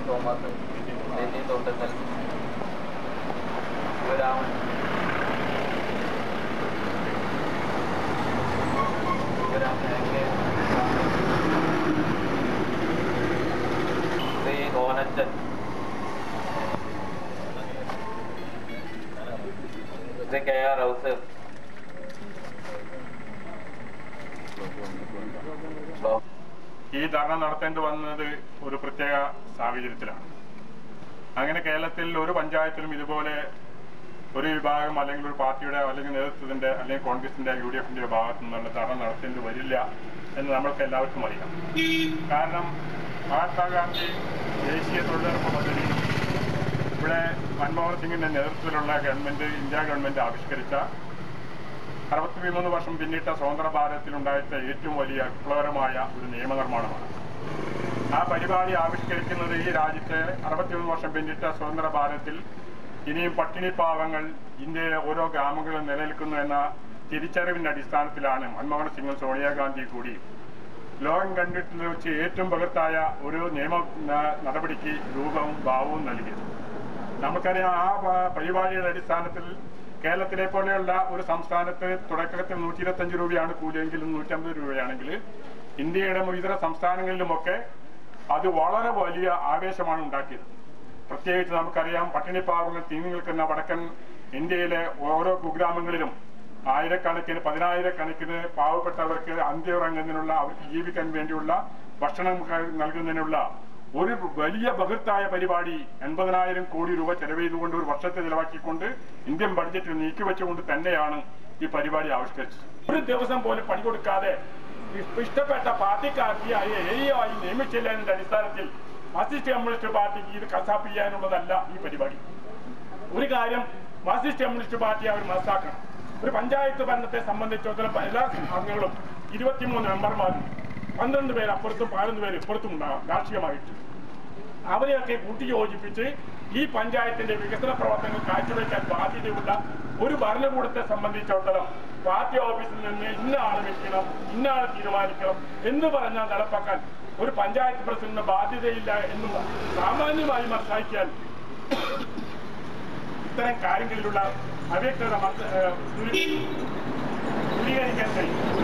Thomas, Delhi തോട്ടത്തിൽ Sivaraman, Shri ഓനച്ചൻ, Shri K R Ausaf, ഈ ധർണ നടത്തേണ്ടി വന്നത് ഒരു പ്രത്യേക സാഹചര്യത്തിലാണ്. അങ്ങനെ കേരളത്തിൽ ഒരു പഞ്ചായത്തിലും ഇതുപോലെ ഒരു വിഭാഗം അല്ലെങ്കിൽ ഒരു പാർട്ടിയുടെ അല്ലെങ്കിൽ നേതൃത്വത്തിന്റെ അല്ലെങ്കിൽ കോൺഗ്രസിന്റെ UDFന്റെ ഭാഗത്തു നിന്നുള്ള ധർണ നടത്തേണ്ടി വരില്ല എന്ന് നമ്മൾക്ക് എല്ലാവർക്കും അറിയാം. കാരണം മഹാത്മാഗാന്ധി ദേശീയ തൊഴിലുറപ്പ് പദ്ധതി ഇവിടെ മൻമോഹൻ സിംഗിന്റെ നേതൃത്വത്തിലുള്ള ഇന്ത്യ ഗവൺമെന്റ് ആവിഷ്കരിച്ച 63 വർഷം പിന്നിട്ട സ്വതന്ത്ര ഭാരതത്തിലുണ്ടായിട്ട് ഏറ്റവും വലിയ വിപ്ലവകരമായ ഒരു നിയമനിർമ്മാണമാണ്. ആ പരിപാടി ആവിഷ്കരിക്കുന്നത് ഈ രാജ്യത്തെ 63 വർഷം പിന്നിട്ട സ്വതന്ത്ര ഭാരതത്തിൽ ഇനിയും പട്ടിണി പാവങ്ങൾ ഇന്ത്യയിലെ ഓരോ ഗ്രാമങ്ങളിലും നിലനിൽക്കുന്നു എന്ന തിരിച്ചറിവിന്റെ അടിസ്ഥാനത്തിലാണ് മൻമോഹൻ സിംഗും സോണിയാഗാന്ധി കൂടി ലോകം കണ്ടിട്ടുള്ള വെച്ച് ഏറ്റവും ബൃഹത്തായ ഒരു നിയമ നടപടിക്ക് രൂപവും ഭാവവും നൽകിയത്. നമുക്കറിയാം, ആ പരിപാടിയുടെ അടിസ്ഥാനത്തിൽ കേരളത്തിലെ പോലെയുള്ള ഒരു സംസ്ഥാനത്ത് തുടക്കത്തിൽ 125 രൂപയാണ് കൂലിയെങ്കിലും 150 രൂപയാണെങ്കിൽ ഇന്ത്യയുടെ ഇതര സംസ്ഥാനങ്ങളിലുമൊക്കെ അത് വളരെ വലിയ ആവേശമാണ് ഉണ്ടാക്കിയത്. പ്രത്യേകിച്ച് നമുക്കറിയാം, പട്ടിണി പാവങ്ങൾ തിങ്ങി നിൽക്കുന്ന വടക്കൻ ഇന്ത്യയിലെ ഓരോ കുഗ്രാമങ്ങളിലും ആയിരക്കണക്കിന് 10,000-കണക്കിന് പാവപ്പെട്ടവർക്ക് അന്ത്യമുറങ്ങുന്നതിനുള്ള, അവർക്ക് ജീവിക്കാൻ വേണ്ടിയുള്ള ഭക്ഷണം നൽകുന്നതിനുള്ള ഒരു വലിയ ബൃഹത്തായ പരിപാടി 80,000 കോടി രൂപ ചെലവ് ചെയ്തുകൊണ്ട് ഒരു വർഷത്തെ ചെലവാക്കിക്കൊണ്ട് ഇന്ത്യൻ ബഡ്ജറ്റിൽ നീക്കിവെച്ചുകൊണ്ട് തന്നെയാണ് ഈ പരിപാടി ആവിഷ്കരിച്ചത്. ഒരു ദിവസം പോലും പണി കൊടുക്കാതെ ഇഷ്ടപ്പെട്ട പാർട്ടിക്കാർക്ക് ആയി നിയമിച്ചില്ല എന്നതിന്റെ അടിസ്ഥാനത്തിൽ മാർക്സിസ്റ്റ് കമ്മ്യൂണിസ്റ്റ് പാർട്ടിക്ക് ഇത് കസാപ്പ് ചെയ്യാനുള്ളതല്ല ഈ പരിപാടി. ഒരു കാര്യം മാർക്സിസ്റ്റ് കമ്മ്യൂണിസ്റ്റ് പാർട്ടി അവർ മനസ്സിലാക്കണം. ഒരു പഞ്ചായത്ത് ഭരണത്തെ സംബന്ധിച്ചിടത്തോളം എല്ലാ അംഗങ്ങളും 23 മെമ്പർമാരും 12 പേര് അപ്പുറത്തും 11 പേര് ഇപ്പുറത്തും ഉണ്ടാകാം രാഷ്ട്രീയമായിട്ട്. അവരെയൊക്കെ കൂട്ടിയോജിപ്പിച്ച് ഈ പഞ്ചായത്തിന്റെ വികസന പ്രവർത്തനങ്ങൾ കാഴ്ചവെക്കാൻ ബാധ്യതയുള്ള ഒരു ഭരണകൂടത്തെ സംബന്ധിച്ചിടത്തോളം പാർട്ടി ഓഫീസിൽ നിന്ന് ഇന്ന ആളെ വെക്കണം, ഇന്ന ആളെ തീരുമാനിക്കണം എന്ന് പറഞ്ഞാൽ നടപ്പാക്കാൻ ഒരു പഞ്ചായത്ത് പ്രസിഡന്റിന് ബാധ്യതയില്ല എന്നും സാമാന്യമായി മനസ്സിലാക്കിയാൽ ഇത്തരം കാര്യങ്ങളിലുള്ള അവ്യക്തത ദൂരീകരിക്കാൻ കഴിയും.